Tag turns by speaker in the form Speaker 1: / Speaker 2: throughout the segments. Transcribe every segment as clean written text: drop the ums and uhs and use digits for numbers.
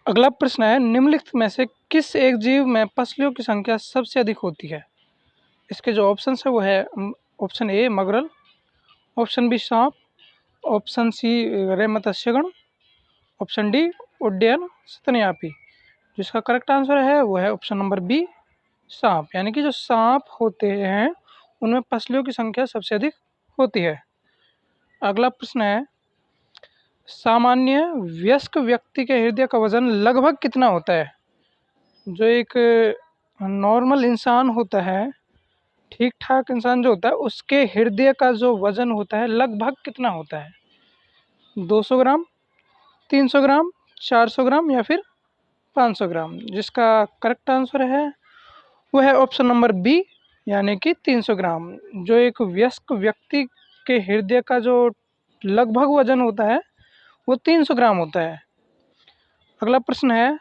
Speaker 1: अगला प्रश्न है, निम्नलिखित में से किस एक जीव में पसलियों की संख्या सबसे अधिक होती है? इसके जो ऑप्शन है वो है ऑप्शन ए मगरल, ऑप्शन बी सांप, ऑप्शन सी रेमत्स्यगण, ऑप्शन डी उड्डयन स्तन्यापी। जिसका करेक्ट आंसर है वो है ऑप्शन नंबर बी सांप, यानी कि जो सांप होते हैं उनमें पसलियों की संख्या सबसे अधिक होती है। अगला प्रश्न है, सामान्य वयस्क व्यक्ति के हृदय का वजन लगभग कितना होता है? जो एक नॉर्मल इंसान होता है, ठीक ठाक इंसान जो होता है, उसके हृदय का जो वजन होता है लगभग कितना होता है? 200 ग्राम, 300 ग्राम, 400 ग्राम या फिर 500 ग्राम। जिसका करेक्ट आंसर है वो है ऑप्शन नंबर बी, यानी कि 300 ग्राम। जो एक वयस्क व्यक्ति के हृदय का जो लगभग वजन होता है वो 300 ग्राम होता है। अगला प्रश्न है,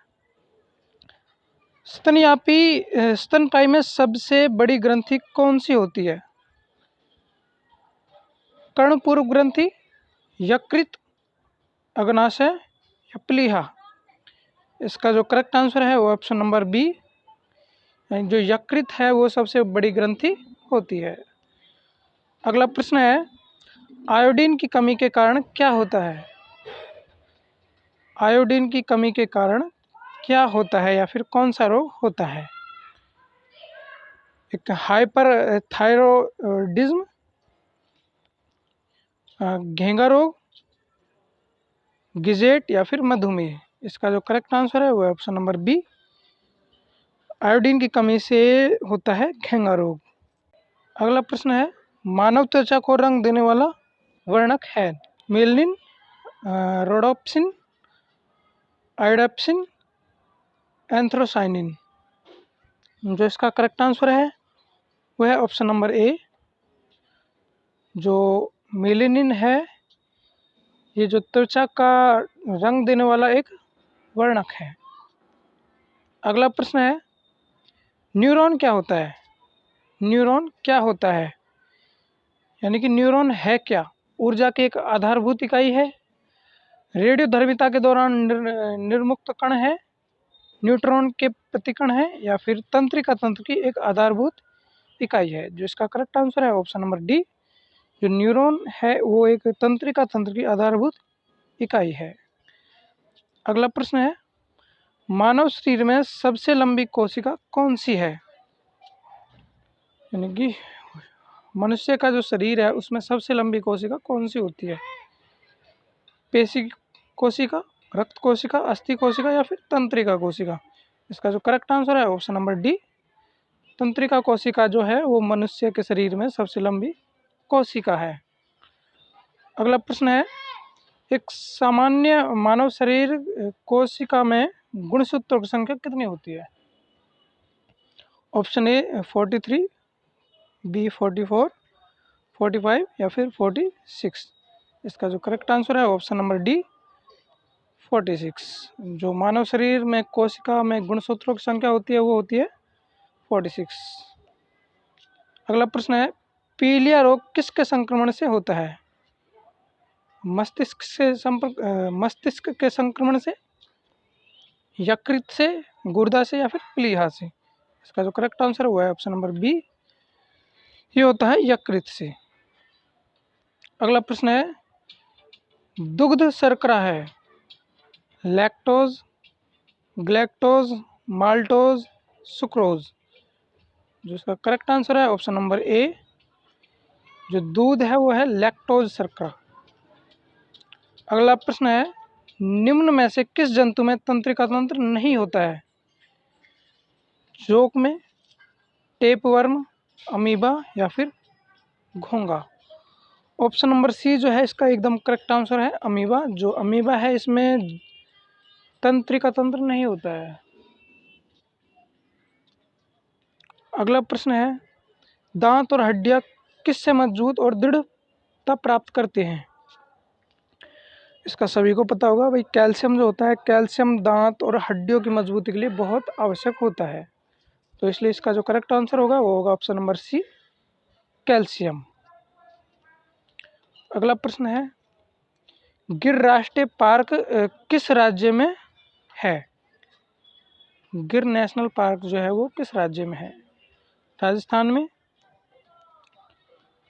Speaker 1: स्तनपायी में सबसे बड़ी ग्रंथि कौन सी होती है? कर्णपूर्व ग्रंथि, यकृत, अग्नाशय या प्लीहा। इसका जो करेक्ट आंसर है वो ऑप्शन नंबर बी, जो यकृत है वो सबसे बड़ी ग्रंथि होती है। अगला प्रश्न है, आयोडीन की कमी के कारण क्या होता है? आयोडीन की कमी के कारण क्या होता है या फिर कौन सा रोग होता है? एक हाइपर थायरॉयडिज्म, घेंगा रोग, गिजेट या फिर मधुमेह। इसका जो करेक्ट आंसर है वो है ऑप्शन नंबर बी, आयोडीन की कमी से होता है घेंगा रोग। अगला प्रश्न है, मानव त्वचा को रंग देने वाला वर्णक है? Melanin, rhodopsin, आयोडेप्सिन, anthocyanin. जो इसका करेक्ट आंसर है वो है ऑप्शन नंबर ए, जो मेलेनिन है, ये जो त्वचा का रंग देने वाला एक वर्णक है। अगला प्रश्न है, न्यूरॉन क्या होता है? न्यूरॉन क्या होता है, यानी कि न्यूरॉन है क्या? ऊर्जा की एक आधारभूत इकाई है, रेडियोधर्मिता के दौरान निर्मुक्त कण है, न्यूट्रॉन के प्रतिकण है या फिर तंत्रिका तंत्र की एक आधारभूत इकाई है। जो इसका करेक्ट आंसर है ऑप्शन नंबर डी, जो न्यूरॉन है वो एक तंत्रिका तंत्र की आधारभूत इकाई है। अगला प्रश्न है, मानव शरीर में सबसे लंबी कोशिका कौन सी है? यानी कि मनुष्य का जो शरीर है उसमें सबसे लंबी कोशिका कौन सी होती है? पेशी कोशिका, रक्त कोशिका, अस्थि कोशिका या फिर तंत्रिका कोशिका। इसका जो करेक्ट आंसर है ऑप्शन नंबर डी, तंत्रिका कोशिका जो है वो मनुष्य के शरीर में सबसे लंबी कोशिका है। अगला प्रश्न है, एक सामान्य मानव शरीर कोशिका में गुणसूत्रों की संख्या कितनी होती है? ऑप्शन ए 43, बी 44, 45 या फिर 46। इसका जो करेक्ट आंसर है ऑप्शन नंबर डी 46। जो मानव शरीर में कोशिका में गुणसूत्रों की संख्या होती है वो होती है 46। अगला प्रश्न है, पीलिया रोग किसके संक्रमण से होता है? मस्तिष्क के संक्रमण से, यकृत से, गुर्दा से या फिर प्लीहा से। इसका जो करेक्ट आंसर हुआ है ऑप्शन नंबर बी, ये होता है यकृत से। अगला प्रश्न है, दुग्ध शर्करा है लैक्टोज, ग्लैक्टोज, माल्टोज, सुक्रोज। जो इसका करेक्ट आंसर है ऑप्शन नंबर ए, जो दूध है वो है लैक्टोज शर्करा। अगला प्रश्न है, निम्न में से किस जंतु में तंत्रिका तंत्र नहीं होता है? जोक में, टेपवर्म, अमीबा या फिर घोंगा। ऑप्शन नंबर सी जो है इसका एकदम करेक्ट आंसर है, अमीबा। जो अमीबा है इसमें तंत्रिका तंत्र नहीं होता है। अगला प्रश्न है, दांत और हड्डियां किससे मजबूत और दृढ़ता प्राप्त करते हैं? इसका सभी को पता होगा भाई, कैल्शियम जो होता है, कैल्शियम दांत और हड्डियों की मजबूती के लिए बहुत आवश्यक होता है। तो इसलिए इसका जो करेक्ट आंसर होगा वो होगा ऑप्शन नंबर सी, कैल्शियम। अगला प्रश्न है, गिर राष्ट्रीय पार्क किस राज्य में है? गिर नेशनल पार्क जो है वो किस राज्य में है? राजस्थान में,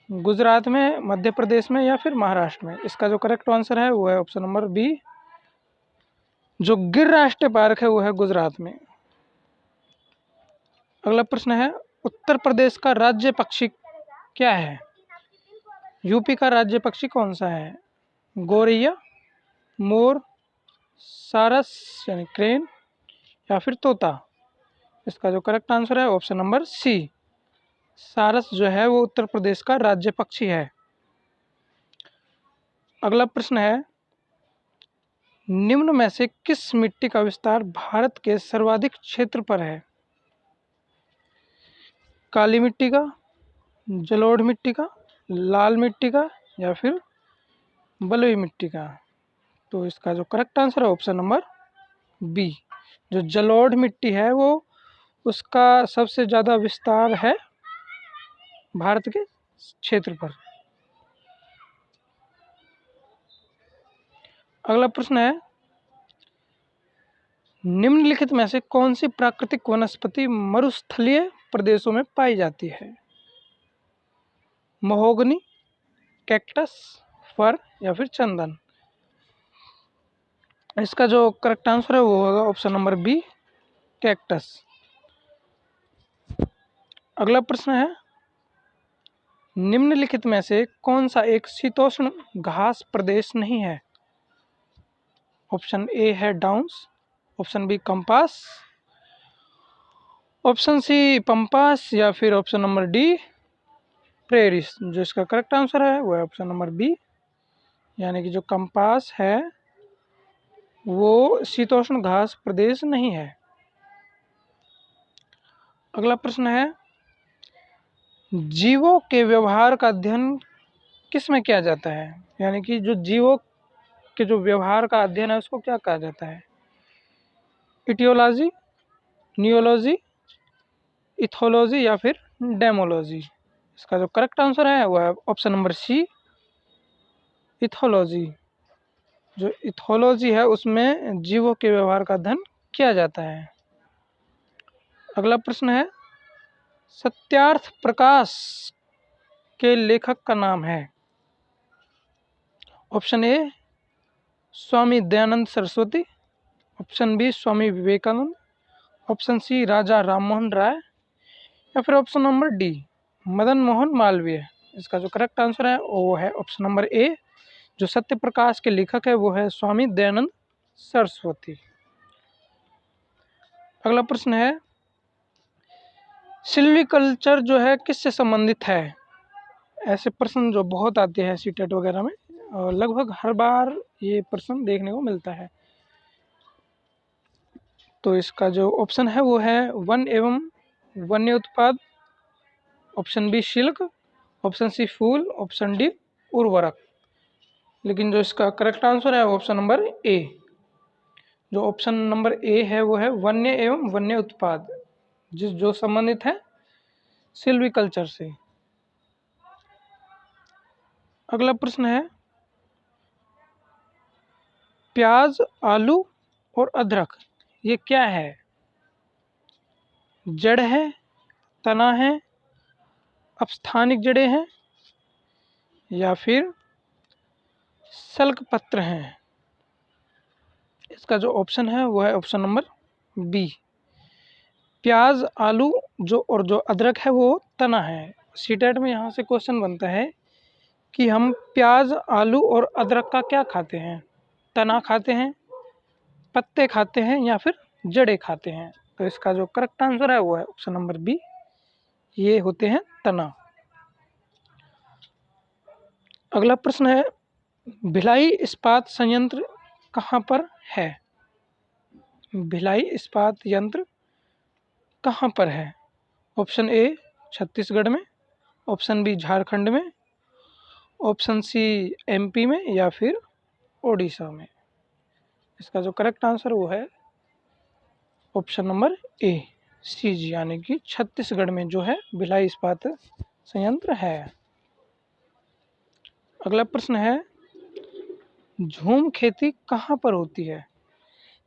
Speaker 1: गुजरात में, मध्य प्रदेश में या फिर महाराष्ट्र में? इसका जो करेक्ट आंसर है वो है ऑप्शन नंबर बी, जो गिर राष्ट्रीय पार्क है वो है गुजरात में। अगला प्रश्न है, उत्तर प्रदेश का राज्य पक्षी क्या है? यूपी का राज्य पक्षी कौन सा है? गौरैया, मोर, सारस यानी क्रेन या फिर तोता? इसका जो करेक्ट आंसर है ऑप्शन नंबर सी, सारस जो है वो उत्तर प्रदेश का राज्य पक्षी है। अगला प्रश्न है, निम्न में से किस मिट्टी का विस्तार भारत के सर्वाधिक क्षेत्र पर है? काली मिट्टी का, जलोढ़ मिट्टी का, लाल मिट्टी का या फिर बलुई मिट्टी का? तो इसका जो करेक्ट आंसर है ऑप्शन नंबर बी, जो जलोढ़ मिट्टी है वो उसका सबसे ज़्यादा विस्तार है भारत के क्षेत्र पर। अगला प्रश्न है, निम्नलिखित में से कौन सी प्राकृतिक वनस्पति मरुस्थलीय प्रदेशों में पाई जाती है? महोगनी, कैक्टस, फर या फिर चंदन? इसका जो करेक्ट आंसर है वो होगा ऑप्शन नंबर बी, कैक्टस। अगला प्रश्न है, निम्नलिखित में से कौन सा एक शीतोष्ण घास प्रदेश नहीं है? ऑप्शन ए है downs, option B compass, option C pampas या फिर ऑप्शन नंबर डी प्रेरिस? जो इसका करेक्ट आंसर है वो है ऑप्शन नंबर बी, यानी कि जो कंपास है वो शीतोष्ण घास प्रदेश नहीं है। अगला प्रश्न है, जीवों के व्यवहार का अध्ययन किस में किया जाता है? यानी कि जो जीवों के जो व्यवहार का अध्ययन है उसको क्या कहा जाता है? इटियोलॉजी, नियोलॉजी, इथोलॉजी या फिर डेमोलॉजी? इसका जो करेक्ट आंसर है वो है ऑप्शन नंबर सी, इथोलॉजी। जो इथोलॉजी है उसमें जीवों के व्यवहार का अध्ययन किया जाता है। अगला प्रश्न है, सत्यार्थ प्रकाश के लेखक का नाम है? Option A Swami Dayanand Saraswati, option B Swami Vivekanand, option C Raja Rammohan Roy या फिर option number D Madan Mohan Malviya? इसका जो करेक्ट आंसर है वो है ऑप्शन नंबर ए, जो सत्य प्रकाश के लेखक है वो है स्वामी दयानंद सरस्वती। अगला प्रश्न है, सिल्वीकल्चर जो है किससे संबंधित है? ऐसे प्रश्न जो बहुत आते हैं सीटेट वगैरह में और लगभग हर बार ये प्रश्न देखने को मिलता है। तो इसका जो ऑप्शन है वो है वन एवं वन्य उत्पाद, option B silk, option C फूल, ऑप्शन डी उर्वरक। लेकिन जो इसका करेक्ट आंसर है ऑप्शन नंबर ए, जो ऑप्शन नंबर ए है वो है वन्य एवं वन्य उत्पाद, जो संबंधित है सिल्वीकल्चर से। अगला प्रश्न है, प्याज, आलू और अदरक ये क्या है? जड़ है, तना है, अपस्थानिक जड़ें हैं या फिर सल्क पत्र हैं? इसका जो ऑप्शन है वो है ऑप्शन नंबर बी, प्याज, आलू जो अदरक है वो तना है। सीटेट में यहाँ से क्वेश्चन बनता है कि हम प्याज, आलू और अदरक का क्या खाते हैं? तना खाते हैं, पत्ते खाते हैं या फिर जड़ें खाते हैं? तो इसका जो करेक्ट आंसर है वो है ऑप्शन नंबर बी, ये होते हैं तना। अगला प्रश्न है, भिलाई इस्पात संयंत्र कहाँ पर है? भिलाई इस्पात यंत्र कहाँ पर है? ऑप्शन ए छत्तीसगढ़ में, ऑप्शन बी झारखंड में, ऑप्शन सी एमपी में या फिर ओडिशा में? इसका जो करेक्ट आंसर वो है ऑप्शन नंबर ए सी जी, यानी कि छत्तीसगढ़ में जो है भिलाई इस्पात संयंत्र है। अगला प्रश्न है, झूम खेती कहाँ पर होती है?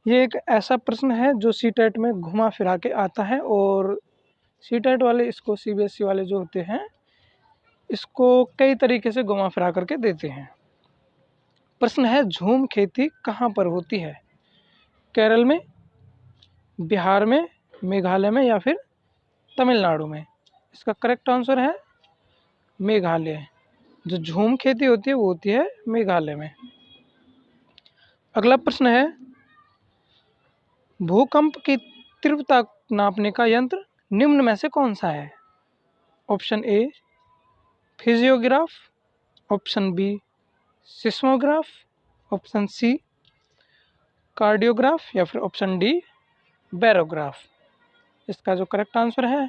Speaker 1: ये एक ऐसा प्रश्न है जो सीटेट में घुमा फिरा के आता है, और सीटेट वाले इसको, सीबीएसई वाले जो होते हैं, इसको कई तरीके से घुमा फिरा करके देते हैं। प्रश्न है, झूम खेती कहाँ पर होती है? केरल में, बिहार में, मेघालय में, या फिर तमिलनाडु में? इसका करेक्ट आंसर है मेघालय। जो झूम खेती होती है वो होती है मेघालय में। अगला प्रश्न है, भूकंप की तीव्रता नापने का यंत्र निम्न में से कौन सा है? Option A physiograph, option B seismograph, option C cardiograph, या फिर ऑप्शन डी बैरोग्राफ। इसका जो करेक्ट आंसर है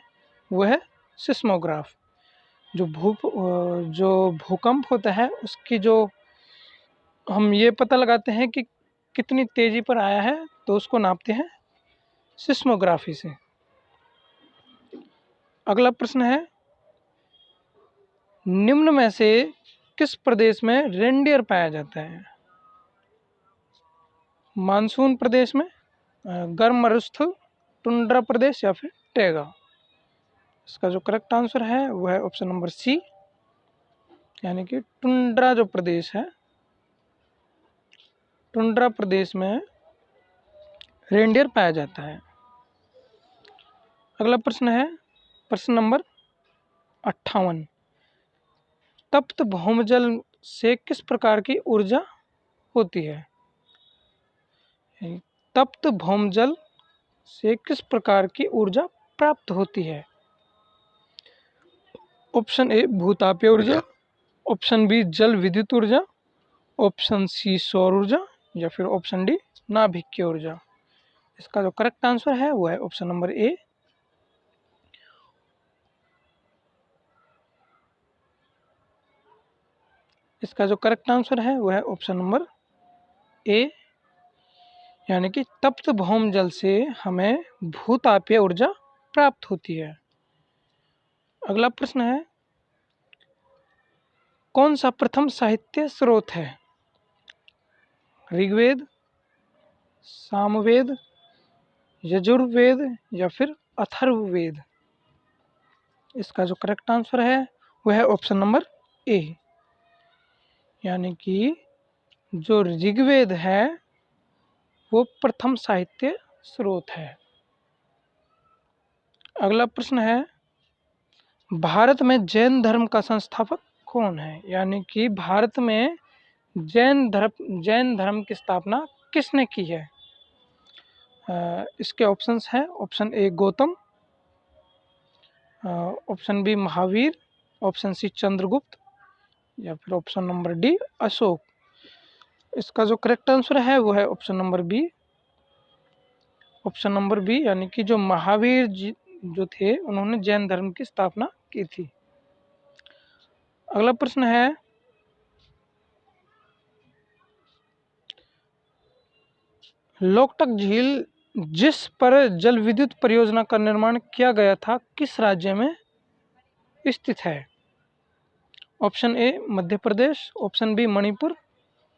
Speaker 1: वो है सिस्मोग्राफ। जो भूकंप होता है उसकी जो हम ये पता लगाते हैं कि कितनी तेजी पर आया है, तो उसको नापते हैं सिस्मोग्राफी से। अगला प्रश्न है, निम्न में से किस प्रदेश में रेनडियर पाया जाता है? मानसून प्रदेश में, गर्म मरुस्थल, टुंड्रा प्रदेश, या फिर टैगा? इसका जो करेक्ट आंसर है वो है ऑप्शन नंबर सी, यानी कि टुंड्रा जो प्रदेश है, टुंड्रा प्रदेश में रेनडियर पाया जाता है। अगला प्रश्न है प्रश्न नंबर 58। तप्त भौमजल से किस प्रकार की ऊर्जा होती है? तप्त भौमजल से किस प्रकार की ऊर्जा प्राप्त होती है? ऑप्शन ए भूतापीय ऊर्जा, ऑप्शन बी जल विद्युत ऊर्जा, ऑप्शन सी सौर ऊर्जा, या फिर ऑप्शन डी नाभिकीय ऊर्जा। इसका जो करेक्ट आंसर है वो है ऑप्शन नंबर ए, इसका जो करेक्ट आंसर है वो है ऑप्शन नंबर ए, यानी कि तप्त भौमजल से हमें भूतापीय ऊर्जा प्राप्त होती है। अगला प्रश्न है, कौन सा प्रथम साहित्य स्रोत है? ऋग्वेद, सामवेद, यजुर्वेद, या फिर अथर्ववेद? इसका जो करेक्ट आंसर है वह है ऑप्शन नंबर ए, यानी कि जो ऋग्वेद है वो प्रथम साहित्य स्रोत है। अगला प्रश्न है, भारत में जैन धर्म का संस्थापक कौन है? यानी कि भारत में जैन धर्म की स्थापना किसने की है? इसके ऑप्शंस हैं, option A Gautam, option B Mahavir, option C Chandragupta, या फिर ऑप्शन नंबर डी अशोक। इसका जो करेक्ट आंसर है वो है option number B, option number B, यानी कि जो महावीर जी जो थे उन्होंने जैन धर्म की स्थापना की थी। अगला प्रश्न है, लोकटक झील जिस पर जल विद्युत परियोजना का निर्माण किया गया था किस राज्य में स्थित है? Option A Madhya Pradesh, option B Manipur,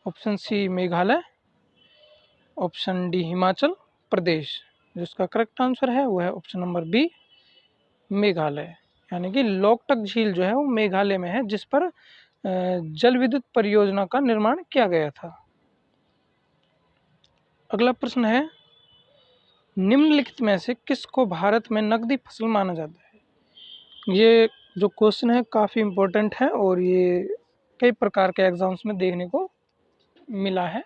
Speaker 1: option C Meghalaya, option D Himachal Pradesh. जिसका करेक्ट आंसर है वो है ऑप्शन नंबर बी मेघालय, यानी कि लोकटक झील जो है वो मेघालय में है, जिस पर जल विद्युत परियोजना का निर्माण किया गया था। अगला प्रश्न है, निम्नलिखित में से किसको भारत में नकदी फसल माना जाता है? ये जो क्वेश्चन है काफ़ी इम्पोर्टेंट है और ये कई प्रकार के एग्जाम्स में देखने को मिला है।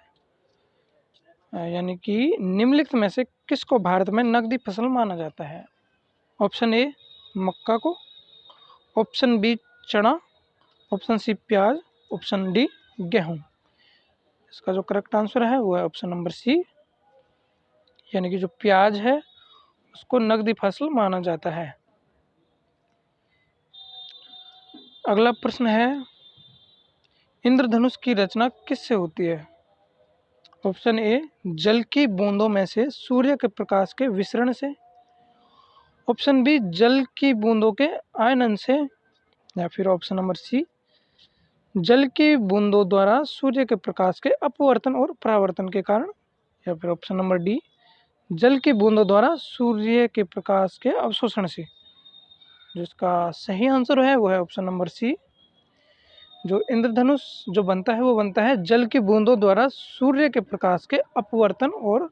Speaker 1: यानी कि निम्नलिखित में से किसको भारत में नकदी फसल माना जाता है? ऑप्शन ए मक्का को, ऑप्शन बी चना, ऑप्शन सी प्याज, ऑप्शन डी गेहूँ। इसका जो करेक्ट आंसर है वो है ऑप्शन नंबर सी, यानी कि जो प्याज है उसको नकदी फसल माना जाता है। अगला प्रश्न है, इंद्रधनुष की रचना किससे होती है? ऑप्शन ए जल की बूंदों में से सूर्य के प्रकाश के विसरण से, ऑप्शन बी जल की बूंदों के आयनन से, या फिर ऑप्शन नंबर सी जल की बूंदों द्वारा सूर्य के प्रकाश के अपवर्तन और परावर्तन के कारण या फिर ऑप्शन नंबर डी जल की बूंदों द्वारा सूर्य के प्रकाश के अवशोषण से। जिसका सही आंसर है वो है ऑप्शन नंबर सी। जो इंद्रधनुष जो बनता है वो बनता है जल की बूंदों द्वारा सूर्य के प्रकाश के अपवर्तन और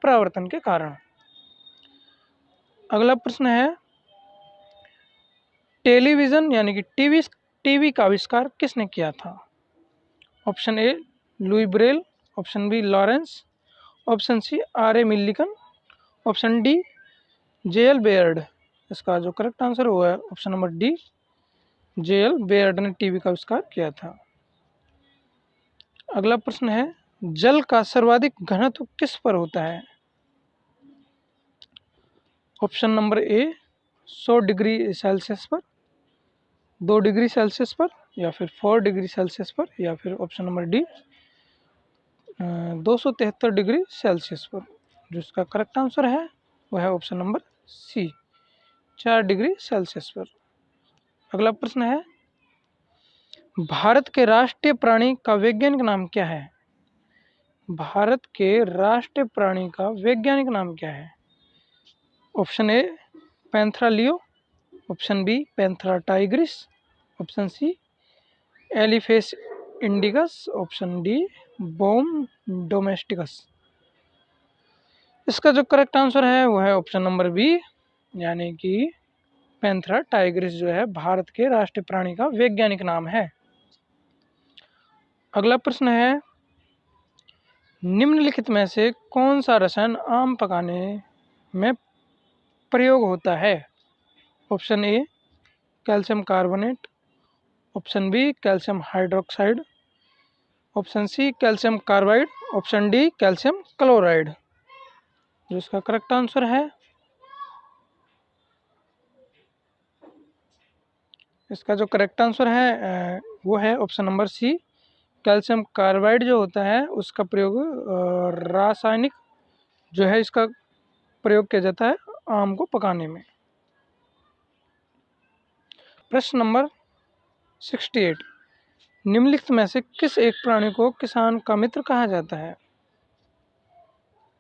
Speaker 1: परावर्तन के कारण। अगला प्रश्न है टेलीविजन यानी कि टीवी का आविष्कार किसने किया था? Option A Louis Braille, option B Lawrence, option C R A Millikan, option D J L Baird. इसका जो करेक्ट आंसर हुआ है option number D J L Baird ने टीवी का आविष्कार किया था। अगला प्रश्न है जल का सर्वाधिक घनत्व किस पर होता है? ऑप्शन नंबर ए 100 डिग्री सेल्सियस पर, 2 डिग्री सेल्सियस पर, या फिर 4 डिग्री सेल्सियस पर, या फिर option number D 273 degree Celsius पर। जिसका करेक्ट आंसर है वह है option number C 4 degree Celsius पर। अगला प्रश्न है भारत के राष्ट्रीय प्राणी का वैज्ञानिक नाम क्या है? भारत के राष्ट्रीय प्राणी का वैज्ञानिक नाम क्या है? Option A Panthera leo, option B Panthera tigris, option C Elephas indicus, option D Bos domesticus. इसका जो करेक्ट आंसर है वो है ऑप्शन नंबर बी यानी कि पैंथरा टाइग्रिस जो है भारत के राष्ट्रीय प्राणी का वैज्ञानिक नाम है। अगला प्रश्न है निम्नलिखित में से कौन सा रसायन आम पकाने में प्रयोग होता है? Option A calcium carbonate, option B calcium hydroxide, option C calcium carbide, option D calcium chloride. जिसका करेक्ट आंसर है इसका जो करेक्ट आंसर है वो है option number C calcium carbide जो होता है उसका प्रयोग रासायनिक जो है इसका प्रयोग किया जाता है आम को पकाने में। प्रश्न नंबर 68 निम्नलिखित में से किस एक प्राणी को किसान का मित्र कहा जाता है?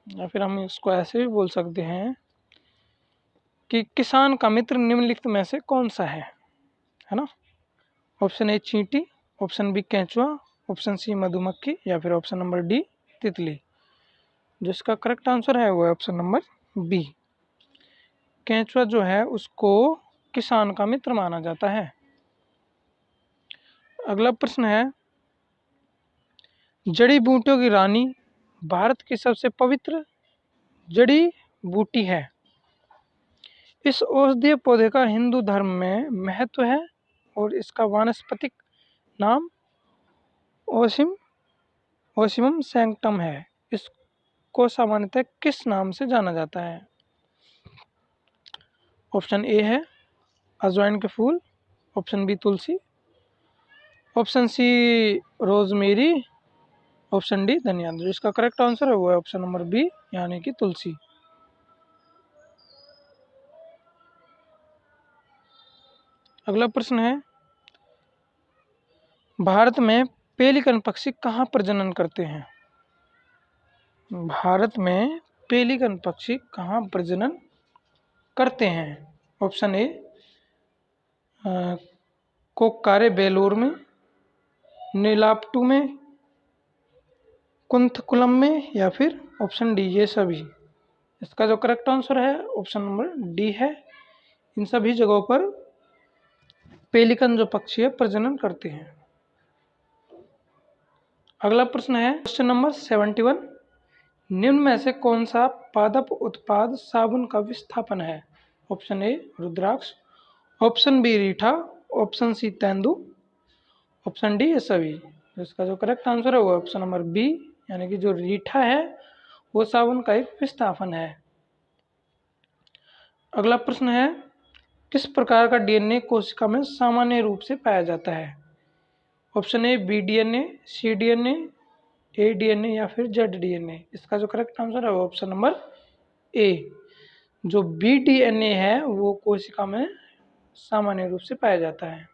Speaker 1: या फिर हम इसको ऐसे भी बोल सकते हैं कि किसान का मित्र निम्नलिखित में से कौन सा है ना? ऑप्शन ए चींटी, ऑप्शन बी केंचुआ, ऑप्शन सी मधुमक्खी, या फिर ऑप्शन नंबर डी तितली। जिसका करेक्ट आंसर है वो है ऑप्शन नंबर बी केंचुआ जो है उसको किसान का मित्र माना जाता है। अगला प्रश्न है जड़ी बूटियों की रानी भारत की सबसे पवित्र जड़ी बूटी है। इस औषधीय पौधे का हिंदू धर्म में महत्व है और इसका वानस्पतिक नाम ओसिमम सैंक्टम है। इसको सामान्यतः किस नाम से जाना जाता है? ऑप्शन ए है अजवाइन के फूल, ऑप्शन बी तुलसी, option C rosemary, option D धनिया। इसका करेक्ट आंसर है वो है ऑप्शन नंबर बी यानी कि तुलसी। अगला प्रश्न है भारत में पेलिकन पक्षी कहाँ प्रजनन करते हैं? भारत में पेलिकन पक्षी कहाँ प्रजनन करते हैं? ऑप्शन ए कोक्कारे बेलूर में, नीलाप्टू में, कुंथकुलम में, या फिर ऑप्शन डी ये सभी। इसका जो करेक्ट आंसर है ऑप्शन नंबर डी है। इन सभी जगहों पर पेलिकन जो पक्षी है प्रजनन करते हैं। अगला प्रश्न है क्वेश्चन नंबर 71 निम्न में से कौन सा पादप उत्पाद साबुन का विस्थापन है? ऑप्शन ए रुद्राक्ष, ऑप्शन बी रीठा, ऑप्शन सी तेंदू, ऑप्शन डी ये सभी। इसका जो करेक्ट आंसर है वो ऑप्शन नंबर बी यानी कि जो रीठा है वो साबुन का एक विस्थापन है। अगला प्रश्न है किस प्रकार का डीएनए कोशिका में सामान्य रूप से पाया जाता है? Option A B DNA, C DNA, A DNA, या फिर जेड डीएनए। इसका जो करेक्ट आंसर है वो ऑप्शन नंबर ए जो बी डीएनए है वो कोशिका में सामान्य रूप से पाया जाता है।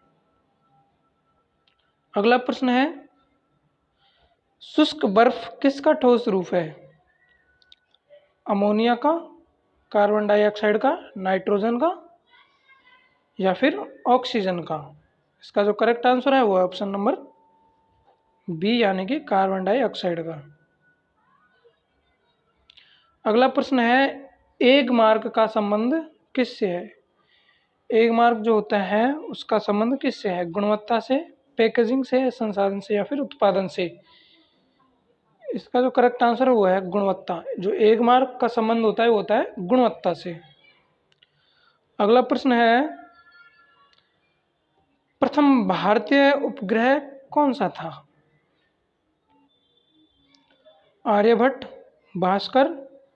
Speaker 1: अगला प्रश्न है शुष्क बर्फ किसका ठोस रूप है? अमोनिया का, कार्बन डाइऑक्साइड का, नाइट्रोजन का या फिर ऑक्सीजन का? इसका जो करेक्ट आंसर है वो है ऑप्शन नंबर बी, यानी कि कार्बन डाइऑक्साइड का। अगला प्रश्न है, एग मार्क का संबंध किससे है? एग मार्क जो होता है उसका संबंध किससे है? गुणवत्ता से, पैकेजिंग से, संसाधन से या फिर उत्पादन से? इसका जो करेक्ट आंसर है वो है गुणवत्ता। जो एग मार्क का संबंध होता है वो होता है गुणवत्ता से। अगला प्रश्न है, प्रथम भारतीय उपग्रह कौन सा था? आर्यभट्ट, भास्कर,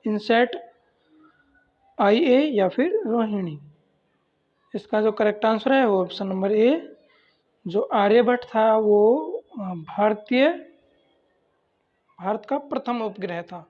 Speaker 1: इनसैट, IA या फिर रोहिणी? इसका जो करेक्ट आंसर है वो ऑप्शन नंबर ए, जो आर्यभट्ट था वो भारत का प्रथम उपग्रह था।